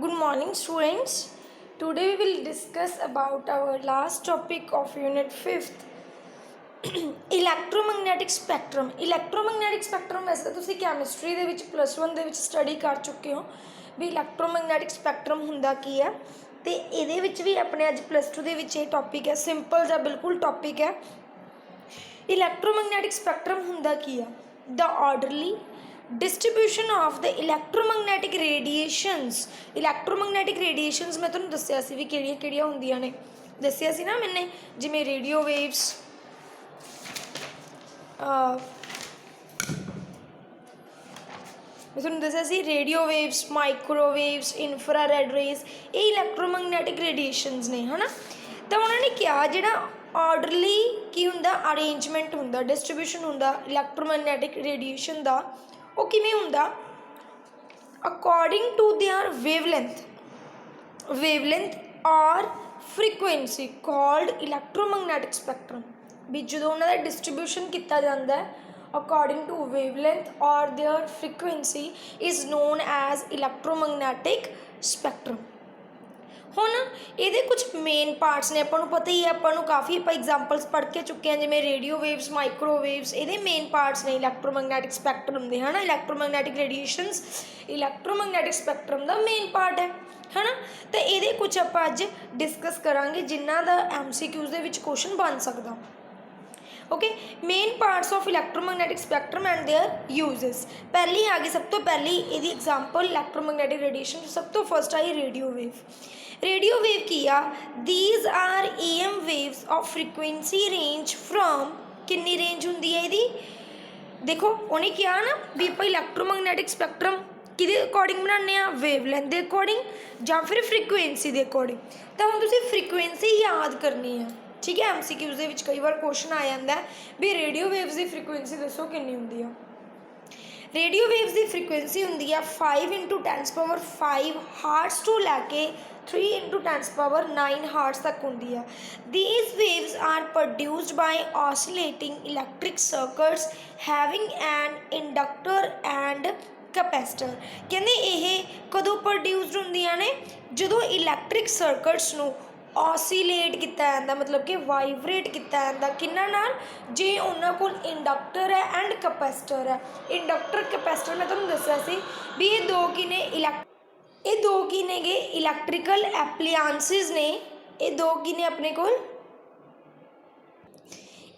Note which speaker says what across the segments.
Speaker 1: Good morning, students. Today we will discuss about our last topic of Unit 5th, electromagnetic spectrum. Electromagnetic spectrum ਵੈਸੇ ਤੁਸੀਂ chemistry ਦੇ ਵਿੱਚ +1 ਦੇ ਵਿੱਚ study ਕਰ ਚੁੱਕੇ ਹੋ ਵੀ ਇਲੈਕਟ੍ਰੋਮੈਗਨੈਟਿਕ ਸਪੈਕਟਰਮ ਹੁੰਦਾ ਕੀ ਹੈ, ਤੇ ਇਹਦੇ ਵਿੱਚ ਵੀ ਆਪਣੇ ਅੱਜ +2 ਦੇ ਵਿੱਚ ਇਹ ਟੌਪਿਕ ਹੈ। ਸਿੰਪਲ ਜਿਹਾ ਬਿਲਕੁਲ ਟੌਪਿਕ ਹੈ। ਇਲੈਕਟ੍ਰੋਮੈਗਨੈਟਿਕ ਸਪੈਕਟਰਮ ਹੁੰਦਾ ਕੀ ਆ? ਦ ਆਰਡਰਲੀ डिस्ट्रीब्यूशन ऑफ द इलैक्ट्रोमैगनैटिक रेडिएशनस। इलैक्ट्रोमैगनैटिक रेडिएशनस मैं तुहानूं दस्सिया सी भी किहड़ियां हुंदियां ने, दस्सिया सी ना मैंने, जिवें रेडियो वेव्स, मैं तुहानूं दस्सिया सी radio waves, microwaves, infrared rays, ये इलैक्ट्रोमैगनैटिक रेडिएशनस ने, है ना। तो उन्होंने क्या जिहड़ा आर्डरली की हुंदा अरेंजमेंट हुंदा, डिस्ट्रीब्यूशन हुंदा इलैक्ट्रोमैगनैटिक रेडिएशन दा, वो किवें हुंदा? अकॉर्डिंग टू देयर वेवलेंथ और फ्रीकुएंसी कॉल्ड इलैक्ट्रोमैगनैटिक स्पैक्ट्रम। भी जो उन्होंने डिस्ट्रीब्यूशन किया जाता है अकॉर्डिंग टू वेवलेंथ और their frequency is known as electromagnetic spectrum. हुण ये कुछ मेन पार्ट्स ने, आपको पता ही है, आपको काफ़ी आप एग्जाम्पल्स पढ़ के चुके हैं, जिवें रेडियो वेव्स, माइक्रोवेव्स, ये मेन पार्ट्स ने इलैक्ट्रोमैगनैटिक स्पैक्ट्रम के, है ना। इलैक्ट्रोमैगनैटिक रेडिएशनस इलैक्ट्रोमैगनैटिक स्पैक्ट्रम का मेन पार्ट है ना। तो ये कुछ आप अज डिस्कस करांगे जिन्हां दा MCQs दे विच क्वेश्चन बन सकदा। Okay, main parts of electromagnetic spectrum and their uses. पहली आ गई, सब तो पहली ये एग्जाम्पल इलैक्ट्रोमैगनैटिक रेडिएशन, सब तो फर्स्ट आई रेडियो वेव। रेडियो वेव किया, these are AM waves of frequency range from, कितनी रेंज होंगी है यदी? देखो उन्हें क्या ना भी आप इलैक्ट्रोमैगनैटिक स्पैक्ट्रम कि अकॉर्डिंग बनाने, वेवलेंथ के अकॉर्डिंग या फिर फ्रीकुएंसी के अकॉर्डिंग। तो हम तुम फ्रीकुएंसी याद करनी है, ठीक है। MCQs के विच कई बार क्वेश्चन आ जाता है भी रेडियो वेव्स की फ्रीकुएंसी दसो कितनी होंगी है। रेडियो वेव्स की फ्रीकुएंसी होंगी है 5 × 10⁵ हार्ट्स टू लैके 3 × 10⁹ हार्ट्स तक होंगी है। These waves are produced by oscillating electric circuits having an inductor and capacitor. कहते ये कदों प्रोड्यूस्ड होंदियां ने? जो इलैक्ट्रिक सर्किट्स नूं ऑसीलेट किया जाता, मतलब कि वाइब्रेट किया जाता किन्ना नाल, जे उन्हां कोल इंडक्टर है एंड कैपेसिटर है। इंडक्टर कैपेसिटर मैं तुहानूं दस्सिया सी भी ये दो की ने गे इलैक्ट्रिकल एप्लीआंसिस ने, ये दो की ने अपने कोल,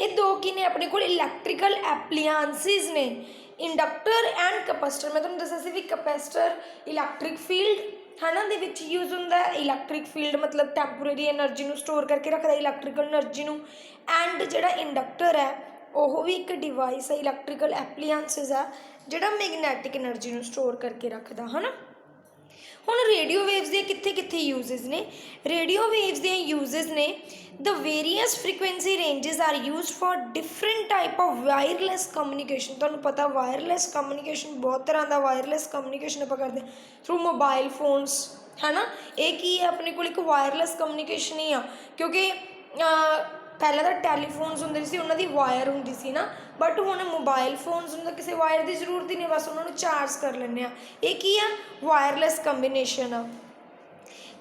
Speaker 1: ये दो की ने अपने कोल इलैक्ट्रिकल एप्लीआंसिस ने, इंडक्टर एंड कैपेसिटर। मैं तुहानूं दस्सिया सी भी कैपेसिटर इलैक्ट्रिक फील्ड है ना दे विच यूज होंदा है। इलैक्ट्रिक फील्ड मतलब टैंपरेरी एनर्जी नूं स्टोर करके रखदा, इलैक्ट्रिकल एनर्जी नूं। एंड जिहड़ा इंडक्टर है वह भी एक डिवाइस है, इलैक्ट्रिकल एप्लीआंसिस है जिहड़ा मैगनैटिक एनर्जी नूं स्टोर करके रखदा, है ना। हुण रेडियो वेव्स दे कित्थे कित्थे यूजेस ने? रेडियो वेव्स दे यूजेस ने the various frequency ranges are use for different type of wireless communication. तुहानूं पता वायरलैस कम्युनिकेशन बहुत तरह का वायरलैस कम्युनिकेशन आप करते थ्रू मोबाइल फोन्स, है ना। एक ही है अपने को एक वायरलैस कम्युनिकेशन ही आ, क्योंकि पहले तो टैलीफोन्स होंदे सी, उन्हां दी वायर होंदी सी ना, बट हुण मोबाइल फोन्स उन्हां किसी वायर की जरूरत ही नहीं, बस उन्होंने चार्ज कर लें। एक ही है वायरलैस कम्बीनेशन आ।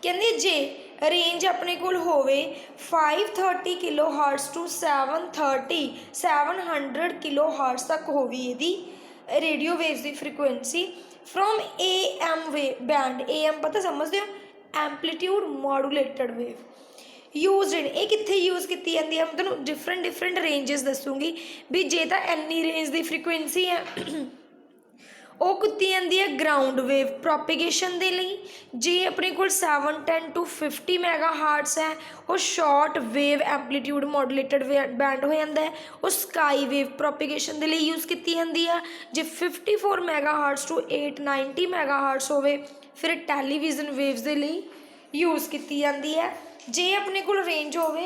Speaker 1: कहते जे रेंज अपने कोल होवे 530 kilo hertz to 700 kilo hertz तक होवी यदि रेडियो वेव्स की frequency from AM wave band. AM पता समझते हो? एम्पलीट्यूड मॉड्यूलेटेड वेव यूज ये कितने यूज़ की जाती है? मैं तुहानूं डिफरेंट रेंजेस दसूँगी भी जे तो इन्नी रेंज की फ्रीकुएंसी है वो की जाती है ग्राउंड वेव प्रोपीगेशन के लिए। जे अपने को 710 to 50 मैगा हार्ट्स है वो short wave amplitude modulated band हो जाता है, वो स्काई वेव प्रोपीगेशन के लिए यूज़ की जाती है। जे 54 mega hertz to 890 mega hertz होवे फिर टैलीविजन वेव्स के लिए यूज़ की जाती है। जे अपने को रेंज होवे,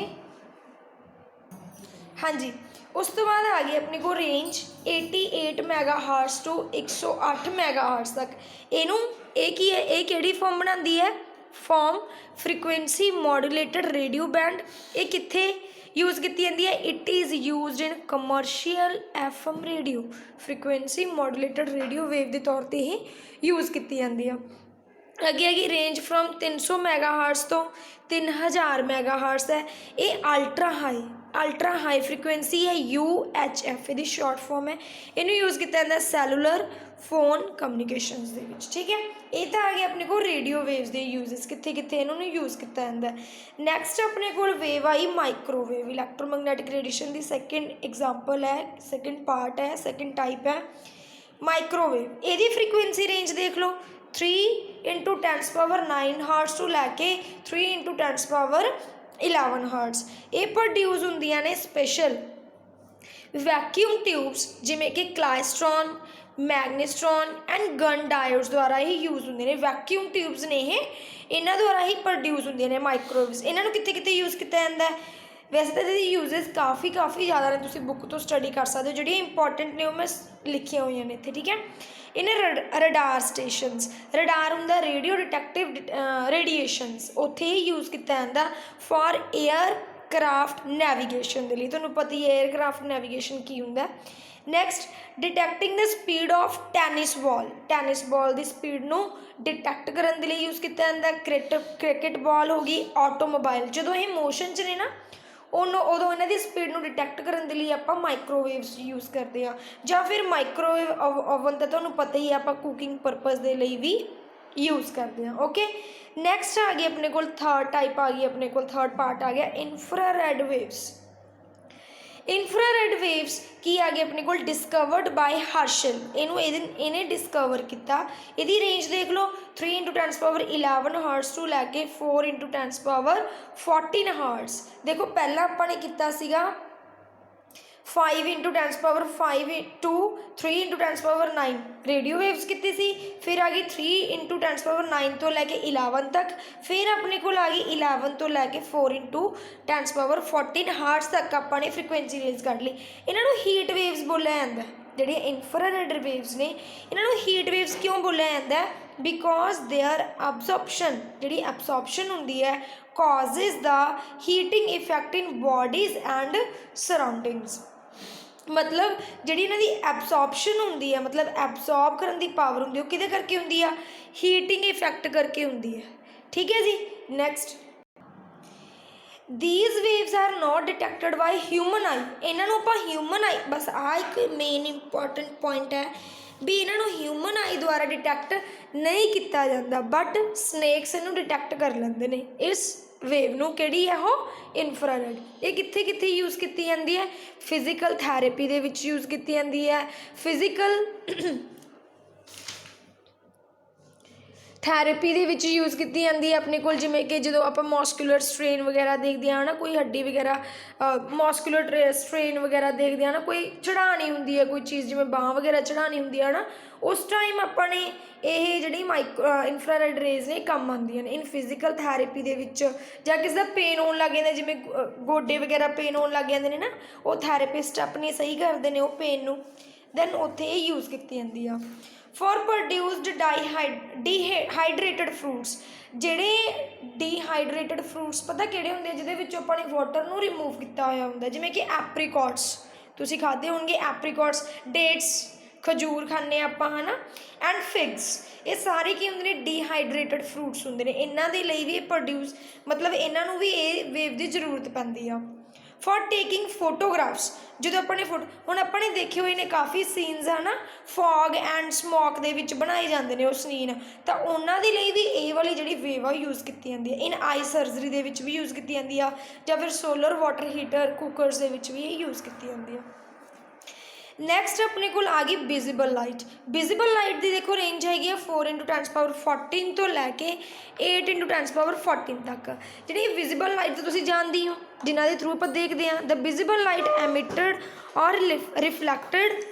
Speaker 1: हाँ जी, उस तो बाद आ गई अपने को range 88 mega hertz to 108 mega hertz तक। इनू एक ही है, एक केड़ी फॉर्म बनाती है? Form frequency modulated radio band. ये कित्थे यूज़ की जाती है? It is use in commercial FM radio. Frequency modulated radio wave के तौर पर ही यूज़ की जाती है। ਅੱਗੇ ਹੈਗੀ ਰੇਂਜ ਫਰੋਮ 300 ਮੈਗਾਹਰਟਸ ਤੋਂ 3000 ਮੈਗਾਹਰਟਸ ਹੈ। ਇਹ ਅਲਟਰਾ ਹਾਈ ਫ੍ਰੀਕੁਐਂਸੀ ਹੈ, UHF ਇਹਦੀ ਸ਼ਾਰਟ ਫੋਰਮ ਹੈ। ਇਹਨੂੰ ਯੂਜ਼ ਕੀਤਾ ਜਾਂਦਾ ਸੈਲੂਲਰ ਫੋਨ ਕਮਿਊਨੀਕੇਸ਼ਨਸ ਦੇ ਵਿੱਚ, ਠੀਕ ਹੈ। ਇਹ ਤਾਂ ਆ ਗਿਆ ਆਪਣੇ ਕੋਲ ਰੇਡੀਓ ਵੇਵਸ ਦੇ ਯੂਜ਼ਸ, ਕਿੱਥੇ ਕਿੱਥੇ ਇਹਨਾਂ ਨੂੰ ਯੂਜ਼ ਕੀਤਾ ਜਾਂਦਾ। ਨੈਕਸਟ ਆਪਣੇ ਕੋਲ ਵੇਵ ਆਈ ਮਾਈਕ੍ਰੋਵੇਵ, ਇਲੈਕਟ੍ਰੋਮੈਗਨੈਟਿਕ ਰੇਡੀਏਸ਼ਨ ਦੀ ਸੈਕਿੰਡ ਐਗਜ਼ਾਮਪਲ ਹੈ, ਸੈਕਿੰਡ ਪਾਰਟ ਹੈ, ਸੈਕਿੰਡ ਟਾਈਪ ਹੈ ਮਾਈਕ੍ਰੋਵੇਵ। ਇਹਦੀ ਫ੍ਰੀਕੁਐਂਸੀ ਰੇਂਜ ਦੇਖ ਲਓ 3 × 10⁻9 ਹਰਟਸ ਤੋਂ ਲੈ ਕੇ 3 × 10⁻11 ਹਰਟਸ। ਇਹ ਪ੍ਰੋਡਿਊਸ ਹੁੰਦੀਆਂ ਨੇ ਸਪੈਸ਼ਲ ਵੈਕਿਊਮ ਟਿਊਬਸ ਜਿਵੇਂ ਕਿ ਕਲਾਈਸਟ੍ਰੋਨ, ਮੈਗਨੇਸਟ੍ਰੋਨ ਐਂਡ ਗਨ ਡਾਇਓਡਸ ਦੁਆਰਾ ਹੀ ਯੂਜ਼ ਹੁੰਦੇ ਨੇ। ਵੈਕਿਊਮ ਟਿਊਬਸ ਨੇ ਇਹਨਾਂ ਦੁਆਰਾ ਹੀ ਪ੍ਰੋਡਿਊਸ ਹੁੰਦੀਆਂ ਨੇ ਮਾਈਕ੍ਰੋਵੇਵਸ। ਇਹਨਾਂ ਨੂੰ ਕਿੱਥੇ ਕਿੱਥੇ ਯੂਜ਼ ਕੀਤਾ ਜਾਂਦਾ। ਵੈਸੇ ਤਾਂ ਇਹਦੀ ਯੂਜ਼ਸ ਕਾਫੀ ਜ਼ਿਆਦਾ ਨੇ, ਤੁਸੀਂ ਬੁੱਕ ਤੋਂ ਸਟੱਡੀ ਕਰ ਸਕਦੇ ਹੋ। ਜਿਹੜੀਆਂ ਇੰਪੋਰਟੈਂਟ ਨੇ ਉਹ ਮੈਂ ਲਿਖੀਆਂ ਹੋਈਆਂ ਨੇ ਇੱਥੇ, ਠੀਕ ਹੈ। ਇਹਨੇ ਰਡਾਰ ਸਟੇਸ਼ਨਸ, ਰਡਾਰ ਹੁੰਦਾ ਰੇਡੀਓ ਡਿਟੈਕਟਿਵ ਰੇਡੀਏਸ਼ਨਸ, ਉੱਥੇ ਹੀ ਯੂਜ਼ ਕੀਤਾ ਜਾਂਦਾ ਫॉर ਏਅਰਕ੍ਰਾਫਟ ਨੈਵੀਗੇਸ਼ਨ ਦੇ ਲਈ। ਤੁਹਾਨੂੰ ਪਤਾ ਹੀ ਹੈ ਏਅਰਕ੍ਰਾਫਟ ਨੈਵੀਗੇਸ਼ਨ ਕੀ ਹੁੰਦਾ। Next detecting the speed of tennis ball ਦੀ ਸਪੀਡ ਨੂੰ ਡਿਟੈਕਟ ਕਰਨ ਦੇ ਲਈ ਯੂਜ਼ ਕੀਤਾ ਜਾਂਦਾ। ਕ੍ਰਿਕਟ ਬਾਲ ਹੋ ਗਈ, ਆਟੋਮੋਬਾਈਲ ਜਦੋਂ ਇਹ ਮੋਸ਼ਨ 'ਚ ਨੇ ਨਾ ਉਦੋਂ ਇਹਨਾਂ ਦੀ ਸਪੀਡ ਨੂੰ ਡਿਟੈਕਟ ਕਰਨ ਦੇ ਲਈ ਆਪਾਂ ਮਾਈਕ੍ਰੋਵੇਵਸ ਯੂਜ਼ ਕਰਦੇ ਹਾਂ। ਜਾਂ ਫਿਰ ਮਾਈਕ੍ਰੋਵੇਵ ਓਵਨ ਤਾਂ ਤੁਹਾਨੂੰ ਪਤਾ ਹੀ ਹੈ ਆਪਾਂ ਕੁਕਿੰਗ ਪਰਪਜ਼ ਦੇ ਲਈ ਵੀ ਯੂਜ਼ ਕਰਦੇ ਹਾਂ। ਓਕੇ, ਨੈਕਸਟ ਆ ਗਈ ਆਪਣੇ ਕੋਲ ਥਰਡ ਟਾਈਪ ਆ ਗਈ, ਆਪਣੇ ਕੋਲ ਥਰਡ ਪਾਰਟ ਆ ਗਿਆ ਇਨਫਰਾਰੈਡ ਵੇਵਸ। ਇਨਫਰਾਰੈਡ ਵੇਵਸ ਕੀ ਆ ਗਈ ਆਪਣੇ ਕੋਲ ਡਿਸਕਵਰਡ ਬਾਏ ਹਰਸ਼ਲ, ਇਹਨੇ ਡਿਸਕਵਰ ਕੀਤਾ। ਇਹਦੀ ਰੇਂਜ ਦੇਖ ਲਓ 3 × 10⁻11 ਹਰਟਸ ਤੋਂ ਲੈ ਕੇ 4 × 10⁻14 ਹਰਟਸ। ਦੇਖੋ ਪਹਿਲਾਂ ਆਪਾਂ ਨੇ ਕੀਤਾ ਸੀਗਾ 5 × 10⁵ to 3 × 10⁹ ਰੇਡੀਓ ਵੇਵਸ ਕੀਤੀ ਸੀ। ਫਿਰ ਆ ਗਈ 3 × 10⁹ ਤੋਂ ਲੈ ਕੇ 11 ਤੱਕ। ਫਿਰ ਆਪਣੇ ਕੋਲ ਆ ਗਈ 11 ਤੋਂ ਲੈ ਕੇ 4 × 10⁻14 ਹਾਰਟਸ ਤੱਕ ਆਪਾਂ ਨੇ ਫ੍ਰੀਕੁਐਂਸੀ ਰੇਂਜ ਕੱਢ ਲਈ। ਇਹਨਾਂ ਨੂੰ ਹੀਟ ਵੇਵਸ ਬੋਲਿਆ ਜਾਂਦਾ। ਜਿਹੜੀਆਂ ਇਨਫਰਾਰੈਡ ਵੇਵਸ ਨੇ ਇਹਨਾਂ ਨੂੰ ਹੀਟ ਵੇਵਸ ਕਿਉਂ ਬੋਲਿਆ ਜਾਂਦਾ, ਬਿਕੋਜ਼ ਦੇਅਰ ਅਬਜ਼ੋਰਪਸ਼ਨ, ਜਿਹੜੀ ਅਬਜ਼ੋਰਪਸ਼ਨ ਹੁੰਦੀ ਹੈ ਕਾਜ਼ਿਜ਼ ਦਾ heating effect in bodies and surroundings. ਮਤਲਬ ਜਿਹੜੀ ਇਹਨਾਂ ਦੀ ਐਬਜ਼ੋਰਪਸ਼ਨ ਹੁੰਦੀ ਹੈ, ਮਤਲਬ ਐਬਜ਼ੋਰਬ ਕਰਨ ਦੀ ਪਾਵਰ ਹੁੰਦੀ, ਉਹ ਕਿਹਦੇ ਕਰਕੇ ਹੁੰਦੀ ਆ, ਹੀਟਿੰਗ ਇਫੈਕਟ ਕਰਕੇ ਹੁੰਦੀ ਹੈ, ਠੀਕ ਹੈ ਜੀ। Next these waves are not detected by human eye, ਇਹਨਾਂ ਨੂੰ ਆਪਾਂ ਹਿਊਮਨ ਆਈ, ਬਸ ਆਹ ਇੱਕ ਮੇਨ ਇੰਪੋਰਟੈਂਟ ਪੁਆਇੰਟ ਹੈ ਵੀ ਇਹਨਾਂ ਨੂੰ ਹਿਊਮਨ ਆਈ ਦੁਆਰਾ ਡਿਟੈਕਟ ਨਹੀਂ ਕੀਤਾ ਜਾਂਦਾ, ਬਟ ਸਨੇਕਸ ਇਹਨੂੰ ਡਿਟੈਕਟ ਕਰ ਲੈਂਦੇ ਨੇ ਇਸ ਵੇਵ ਨੂੰ। ਕਿਹੜੀ ਹੈ ਉਹ, ਇਨਫਰਾਰੈਡ। ਇਹ ਕਿੱਥੇ ਕਿੱਥੇ ਯੂਜ਼ ਕੀਤੀ ਜਾਂਦੀ ਹੈ, ਫਿਜ਼ੀਕਲ ਥੈਰੇਪੀ ਦੇ ਵਿੱਚ ਯੂਜ਼ ਕੀਤੀ ਜਾਂਦੀ ਹੈ। ਫਿਜ਼ੀਕਲ ਥੈਰੇਪੀ ਦੇ ਵਿੱਚ ਯੂਜ਼ ਕੀਤੀ ਜਾਂਦੀ ਹੈ ਆਪਣੇ ਕੋਲ, ਜਿਵੇਂ ਕਿ ਜਦੋਂ ਆਪਾਂ ਮੋਸਕੂਲਰ ਸਟ੍ਰੇਨ ਵਗੈਰਾ ਦੇਖਦੇ ਹਾਂ ਨਾ, ਕੋਈ ਹੱਡੀ ਵਗੈਰਾ ਮੋਸਕੂਲਰ ਸਟ੍ਰੇਨ ਵਗੈਰਾ ਦੇਖਦੇ ਹਾਂ ਨਾ, ਕੋਈ ਚੜ੍ਹਾਉਣੀ ਹੁੰਦੀ ਹੈ ਕੋਈ ਚੀਜ਼, ਜਿਵੇਂ ਬਾਂਹ ਵਗੈਰਾ ਚੜ੍ਹਾਉਣੀ ਹੁੰਦੀ ਹੈ ਨਾ, ਉਸ ਟਾਈਮ ਆਪਾਂ ਨੇ ਇਹ ਜਿਹੜੀ ਇਨਫਰਾਰੈਡ ਰੇਜ਼ ਨੇ ਕੰਮ ਆਉਂਦੀਆਂ ਨੇ ਇਨ ਫਿਜ਼ੀਕਲ ਥੈਰੇਪੀ ਦੇ ਵਿੱਚ। ਜਾਂ ਕਿਸੇ ਦਾ ਪੇਨ ਹੋਣ ਲੱਗ ਜਾਂਦਾ, ਜਿਵੇਂ ਗੋਡੇ ਵਗੈਰਾ ਪੇਨ ਹੋਣ ਲੱਗ ਜਾਂਦੇ ਨੇ ਨਾ, ਉਹ ਥੈਰੇਪਿਸਟ ਆਪਣੀ ਸਹੀ ਕਰਦੇ ਨੇ ਉਹ ਪੇਨ ਨੂੰ, ਦੈਨ ਉੱਥੇ ਇਹ ਯੂਜ਼ ਕੀਤੀ ਜਾਂਦੀ ਆ। ਫॉर ਪ੍ਰੋਡਿਊਸਡ ਡੀਹਾਈਡਰੇਟਡ ਫਰੂਟਸ, ਜਿਹੜੇ ਡੀਹਾਈਡਰੇਟਡ ਫਰੂਟਸ ਪਤਾ ਕਿਹੜੇ ਹੁੰਦੇ ਆ, ਜਿਹਦੇ ਵਿੱਚੋਂ ਆਪਾਂ ਨੇ ਵਾਟਰ ਨੂੰ ਰਿਮੂਵ ਕੀਤਾ ਹੋਇਆ ਹੁੰਦਾ, ਜਿਵੇਂ ਕਿ ਐਪਰੀਕੋਟਸ, ਤੁਸੀਂ ਖਾਧੇ ਹੋਣਗੇ ਐਪਰੀਕੋਟਸ, ਡੇਟਸ, ਖਜੂਰ ਖਾਂਦੇ ਆਪਾਂ ਹੈ ਨਾ, ਐਂਡ ਫਿਗਸ, ਇਹ ਸਾਰੇ ਕੀ ਹੁੰਦੇ ਨੇ, ਡੀਹਾਈਡਰੇਟਡ ਫਰੂਟਸ ਹੁੰਦੇ ਨੇ। ਇਹਨਾਂ ਦੇ ਲਈ ਵੀ ਇਹ ਪ੍ਰੋਡਿਊਸ, ਮਤਲਬ ਇਹਨਾਂ ਨੂੰ ਵੀ ਇਹ ਵੇਵ ਦੀ ਜ਼ਰੂਰਤ ਪੈਂਦੀ ਆ। ਫॉर ਟੇਕਿੰਗ ਫੋਟੋਗ੍ਰਾਫਸ, ਜਦੋਂ ਆਪਾਂ ਨੇ ਹੁਣ ਆਪਾਂ ਨੇ ਦੇਖੇ ਹੋਏ ਨੇ ਕਾਫੀ ਸੀਨਸ ਹੈ ਨਾ, ਫੌਗ ਐਂਡ ਸਮੋਕ ਦੇ ਵਿੱਚ ਬਣਾਏ ਜਾਂਦੇ ਨੇ ਉਹ ਸੀਨ, ਤਾਂ ਉਹਨਾਂ ਦੇ ਲਈ ਵੀ ਇਹ ਵਾਲੀ ਜਿਹੜੀ ਵੇਵ ਆ ਯੂਜ਼ ਕੀਤੀ ਜਾਂਦੀ ਹੈ। ਇਨ ਆਈ ਸਰਜਰੀ ਦੇ ਵਿੱਚ ਵੀ ਯੂਜ਼ ਕੀਤੀ ਜਾਂਦੀ ਆ, ਜਾਂ ਫਿਰ ਸੋਲਰ ਵਾਟਰ ਹੀਟਰ ਕੁੱਕਰਸ ਦੇ ਵਿੱਚ ਵੀ ਇਹ ਯੂਜ਼ ਕੀਤੀ ਜਾਂਦੀ ਆ। ਨੈਕਸਟ ਆਪਣੇ ਕੋਲ ਆ ਗਈ ਵਿਜ਼ੀਬਲ ਲਾਈਟ। ਵਿਜ਼ੀਬਲ ਲਾਈਟ ਦੀ ਦੇਖੋ ਰੇਂਜ ਹੈਗੀ ਆ 4 × 10⁻14 ਤੋਂ ਲੈ ਕੇ 8 × 10⁻14 ਤੱਕ। ਜਿਹੜੀ ਵਿਜ਼ੀਬਲ ਲਾਈਟ ਤੁਸੀਂ ਜਾਣਦੀ ਹੋ, ਜਿਨ੍ਹਾਂ ਦੇ ਥਰੂ ਆਪਾਂ ਦੇਖਦੇ ਹਾਂ, ਦ ਵਿਜ਼ੀਬਲ ਲਾਈਟ ਐਮਿਟਡ ਔਰ ਰਿਫਲੈਕਟਡ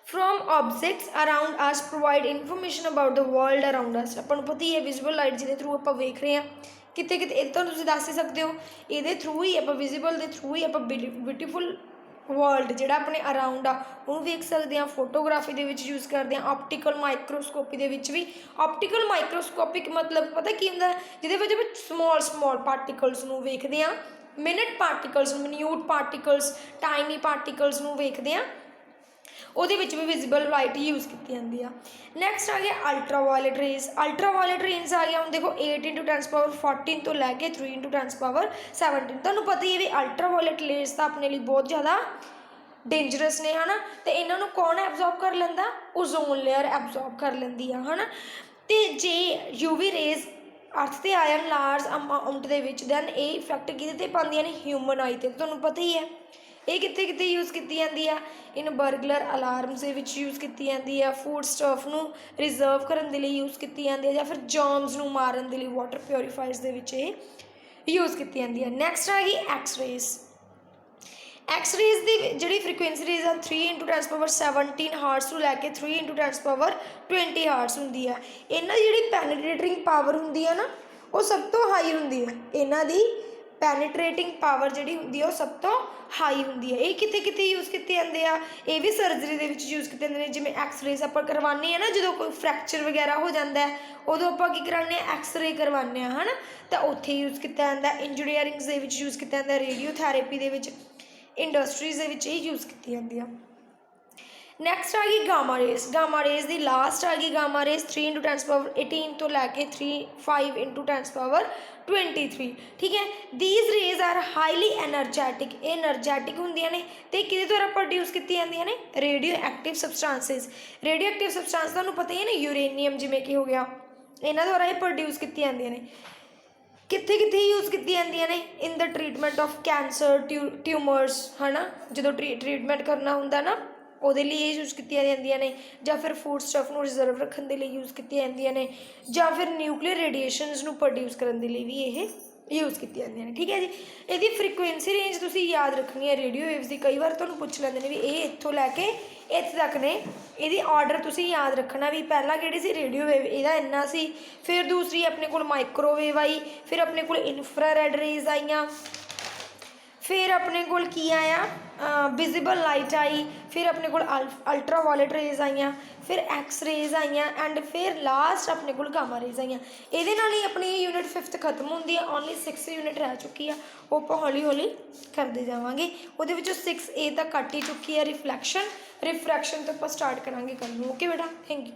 Speaker 1: from objects around us provide information about the world around us। ਆਪਾਂ ਨੂੰ ਪਤਾ ਹੀ ਹੈ ਵਿਜ਼ੀਬਲ ਲਾਈਟ ਜਿਹਦੇ ਥਰੂ ਆਪਾਂ ਵੇਖ ਰਹੇ ਹਾਂ, ਕਿਤੇ ਕਿਤੇ ਇਹ ਤਾਂ ਤੁਸੀਂ ਦੱਸ ਹੀ ਸਕਦੇ ਹੋ, ਇਹਦੇ ਥਰੂ ਹੀ ਆਪਾਂ ਵਿਜ਼ੀਬਲ ਦੇ ਥਰੂ ਹੀ ਆਪਾਂ ਬਿਊਟੀਫੁਲ ਵਰਲਡ ਜਿਹੜਾ ਆਪਣੇ ਅਰਾਊਂਡ ਆ ਉਹਨੂੰ ਵੇਖ ਸਕਦੇ ਹਾਂ। ਫੋਟੋਗ੍ਰਾਫੀ ਦੇ ਵਿੱਚ ਯੂਜ਼ ਕਰਦੇ ਹਾਂ, ਆਪਟੀਕਲ ਮਾਈਕਰੋਸਕੋਪੀ ਦੇ ਵਿੱਚ ਵੀ। ਆਪਟੀਕਲ ਮਾਈਕਰੋਸਕੋਪਿਕ ਮਤਲਬ ਪਤਾ ਕੀ ਹੁੰਦਾ, ਜਿਹਦੇ ਵਿੱਚ ਆਪਾਂ ਸਮੋਲ ਪਾਰਟੀਕਲਸ ਨੂੰ ਵੇਖਦੇ ਹਾਂ, minute particles, minute particles, tiny particles ਨੂੰ ਵੇਖਦੇ ਹਾਂ। ਉਹਦੇ ਵਿੱਚ ਵੀ ਵਿਜ਼ੀਬਲ ਲਾਈਟ यूज़ ਕੀਤੀ ਜਾਂਦੀ ਆ। ਨੈਕਸਟ ਆ ਗਿਆ ਅਲਟਰਾਵਾਇਲਟ ਰੇਜ਼। ਅਲਟਰਾਵਾਇਲਟ ਰੇਜ਼ ਆ ਗਿਆ ਹੁਣ ਦੇਖੋ 8 × 10⁻14 ਤੋਂ ਲੈ ਕੇ 3 × 10⁻17। ਤੁਹਾਨੂੰ ਪਤਾ ਹੀ ਹੈ ਵੀ ਅਲਟਰਾਵਾਇਲਟ ਰੇਜ਼ ਤਾਂ ਆਪਣੇ ਲਈ ਬਹੁਤ ਜ਼ਿਆਦਾ ਡੇਂਜਰਸ ਨੇ ਹੈ ਨਾ, ਅਤੇ ਇਹਨਾਂ ਨੂੰ ਕੌਣ ਐਬਜ਼ੋਰਬ ਕਰ ਲੈਂਦਾ, ਓਜ਼ੋਨ ਲੇਅਰ ਐਬਜ਼ੋਰਬ ਕਰ ਲੈਂਦੀ ਆ ਹੈ ਨਾ। ਅਤੇ ਜੇ UV ਰੇਜ਼ ਅਰਥ 'ਤੇ ਆ ਜਾਣ ਲਾਰਜ ਅਮਾਊਂਟ ਦੇ ਵਿੱਚ ਦੈਨ ਇਹ ਇਫੈਕਟ ਕਿਹਦੇ 'ਤੇ ਪਾਉਂਦੀਆਂ ਨੇ, ਹਿਊਮਨ ਆਈ 'ਤੇ। ਤੁਹਾਨੂੰ ਪਤਾ ਹੀ ਹੈ ਇਹ ਕਿੱਥੇ ਕਿੱਥੇ ਯੂਜ਼ ਕੀਤੀ ਜਾਂਦੀ ਆ, ਇਨ ਬਰਗਲਰ ਅਲਾਰਮਸ ਦੇ ਵਿੱਚ ਯੂਜ਼ ਕੀਤੀ ਜਾਂਦੀ ਆ, ਫੂਡ ਸਟਫ ਨੂੰ ਰਿਜ਼ਰਵ ਕਰਨ ਦੇ ਲਈ ਯੂਜ਼ ਕੀਤੀ ਜਾਂਦੀ ਹੈ, ਜਾਂ ਫਿਰ ਜਰਮਸ ਨੂੰ ਮਾਰਨ ਦੇ ਲਈ ਵਾਟਰ ਪਿਓਰੀਫਾਇਰਸ ਦੇ ਵਿੱਚ ਇਹ ਯੂਜ਼ ਕੀਤੀ ਜਾਂਦੀ ਹੈ। ਨੈਕਸਟ ਆ ਗਈ ਐਕਸ-ਰੇਜ਼। ਐਕਸ-ਰੇਜ਼ ਦੀ ਜਿਹੜੀ ਫ੍ਰੀਕੁਐਂਸੀ ਰੇਜ਼ ਆ 3 × 10⁻17 ਹਾਰਟਸ ਤੋਂ ਲੈ ਕੇ 3 × 10⁻20 ਹਾਰਟਸ ਹੁੰਦੀ ਆ। ਇਹਨਾਂ ਦੀ ਜਿਹੜੀ ਪੈਨੀਟ੍ਰੇਟਿੰਗ ਪਾਵਰ ਹੁੰਦੀ ਆ ਨਾ ਉਹ ਸਭ ਤੋਂ ਹਾਈ ਹੁੰਦੀ ਹੈ। ਇਹਨਾਂ ਦੀ ਪੈਨੀਟ੍ਰੇਟਿੰਗ ਪਾਵਰ ਜਿਹੜੀ ਹੁੰਦੀ ਆ ਉਹ ਸਭ ਤੋਂ ਹਾਈ ਹੁੰਦੀ ਹੈ। ਇਹ ਕਿੱਥੇ ਕਿੱਥੇ ਯੂਜ਼ ਕੀਤੇ ਜਾਂਦੇ ਆ, ਇਹ ਵੀ ਸਰਜਰੀ ਦੇ ਵਿੱਚ ਯੂਜ਼ ਕੀਤੇ ਜਾਂਦੇ ਨੇ। ਜਿਵੇਂ ਐਕਸ-ਰੇਜ਼ ਆਪਾਂ ਕਰਵਾਉਂਦੇ ਹਾਂ ਨਾ, ਜਦੋਂ ਕੋਈ ਫ੍ਰੈਕਚਰ ਵਗੈਰਾ ਹੋ ਜਾਂਦਾ ਉਦੋਂ ਆਪਾਂ ਕੀ ਕਰਾਉਂਦੇ ਹਾਂ, ਐਕਸ-ਰੇ ਕਰਵਾਉਂਦੇ ਹਾਂ ਹੈ ਨਾ, ਤਾਂ ਉੱਥੇ ਯੂਜ਼ ਕੀਤਾ ਜਾਂਦਾ। ਇੰਜੀਨੀਅਰਿੰਗਸ ਦੇ ਵਿੱਚ ਯੂਜ਼ ਕੀਤਾ ਜਾਂਦਾ, ਰੇਡੀਓਥੈਰੇਪੀ ਦੇ ਵਿੱਚ, ਇੰਡਸਟਰੀਜ਼ ਦੇ ਵਿੱਚ ਇਹ ਯੂਜ਼ ਕੀਤੀ ਜਾਂਦੀ ਆ। ਨੈਕਸਟ ਆ ਗਈ ਗਾਮਾ ਰੇਜ਼। ਗਾਮਾ ਰੇਜ਼ ਦੀ ਲਾਸਟ ਆ ਗਈ ਗਾਮਾ ਰੇਜ਼ 3 × 10⁻18 ਤੋਂ ਲੈ ਕੇ 5 × 10⁻23। ਠੀਕ ਹੈ, these rays are highly energetic. ਇਹ ਐਨਰਜੈਟਿਕ ਹੁੰਦੀਆਂ ਨੇ ਅਤੇ ਕਿਹਦੇ ਦੁਆਰਾ ਪ੍ਰੋਡਿਊਸ ਕੀਤੀਆਂ ਜਾਂਦੀਆਂ ਨੇ, radioactive substances. Radioactive substance ਤੁਹਾਨੂੰ ਪਤਾ ਹੀ ਹੈ ਨਾ, ਯੂਰੇਨੀਅਮ ਜਿਵੇਂ ਕਿ ਹੋ ਗਿਆ, ਇਹਨਾਂ ਦੁਆਰਾ ਇਹ ਪ੍ਰੋਡਿਊਸ ਕੀਤੀਆਂ ਜਾਂਦੀਆਂ ਨੇ। ਕਿੱਥੇ ਕਿੱਥੇ ਯੂਜ਼ ਕੀਤੀਆਂ ਜਾਂਦੀਆਂ ਨੇ, ਇਨ ਦ ਟਰੀਟਮੈਂਟ ਆਫ ਕੈਂਸਰ, ਟਿਊਮਰਸ ਹੈ ਨਾ, ਜਦੋਂ ਟਰੀਟਮੈਂਟ ਕਰਨਾ ਹੁੰਦਾ ਨਾ ਉਹਦੇ ਲਈ ਇਹ ਯੂਜ਼ ਕੀਤੀਆਂ ਜਾਂਦੀਆਂ ਨੇ, ਜਾਂ ਫਿਰ ਫੂਡ ਸਟਫ ਨੂੰ ਰਿਜ਼ਰਵ ਰੱਖਣ ਦੇ ਲਈ ਯੂਜ਼ ਕੀਤੀਆਂ ਜਾਂਦੀਆਂ ਨੇ, ਜਾਂ ਫਿਰ ਨਿਊਕਲੀਅਰ ਰੇਡੀਏਸ਼ਨਸ ਨੂੰ ਪ੍ਰੋਡਿਊਸ ਕਰਨ ਦੇ ਲਈ ਵੀ ਇਹ ਯੂਜ਼ ਕੀਤੀਆਂ ਜਾਂਦੀਆਂ ਨੇ। ਠੀਕ ਹੈ ਜੀ, ਇਹਦੀ ਫ੍ਰੀਕੁਐਂਸੀ ਰੇਂਜ ਤੁਸੀਂ ਯਾਦ ਰੱਖਣੀ ਹੈ ਰੇਡੀਓ ਵੇਵਸ ਦੀ। ਕਈ ਵਾਰ ਤੁਹਾਨੂੰ ਪੁੱਛ ਲੈਂਦੇ ਨੇ ਵੀ ਇਹ ਇੱਥੋਂ ਲੈ ਕੇ ਇੱਥੇ ਤੱਕ ਨੇ, ਇਹਦੀ ਆਰਡਰ ਤੁਸੀਂ ਯਾਦ ਰੱਖਣਾ ਵੀ ਪਹਿਲਾਂ ਕਿਹੜੀ ਸੀ, ਰੇਡੀਓ ਵੇਵ, ਇਹਦਾ ਇੰਨਾ ਸੀ। ਫਿਰ ਦੂਸਰੀ ਆਪਣੇ ਕੋਲ ਮਾਈਕ੍ਰੋਵੇਵ ਆਈ, ਫਿਰ ਆਪਣੇ ਕੋਲ ਇਨਫਰਾਰੈਡ ਰੇਜ਼ ਆਈਆਂ, ਫਿਰ ਆਪਣੇ ਕੋਲ ਕੀ ਆਇਆ, ਵਿਜ਼ੀਬਲ ਲਾਈਟ ਆਈ, ਫਿਰ ਆਪਣੇ ਕੋਲ ਅਲਟਰਾਵਾਇਲਟ ਰੇਜ਼ ਆਈਆਂ, ਫਿਰ ਐਕਸ ਰੇਜ਼ ਆਈਆਂ, ਐਂਡ ਫਿਰ ਲਾਸਟ ਆਪਣੇ ਕੋਲ ਗਾਮਾ ਰੇਜ਼ ਆਈਆਂ। ਇਹਦੇ ਨਾਲ ਹੀ ਆਪਣੀ ਯੂਨਿਟ 5th ਖਤਮ ਹੁੰਦੀ ਹੈ। ਓਨਲੀ 6 ਯੂਨਿਟ ਰਹਿ ਚੁੱਕੀ ਆ, ਉਹ ਆਪਾਂ ਹੌਲੀ ਹੌਲੀ ਕਰਦੇ ਜਾਵਾਂਗੇ। ਉਹਦੇ ਵਿੱਚੋਂ 6A ਤਾਂ ਕੱਟ ਹੀ ਚੁੱਕੀ ਹੈ। ਰਿਫਰੈਕਸ਼ਨ ਤੋਂ ਆਪਾਂ ਸਟਾਰਟ ਕਰਾਂਗੇ ਕੱਲ੍ਹ ਨੂੰ। ਓਕੇ ਬੇਟਾ, ਥੈਂਕ ਯੂ।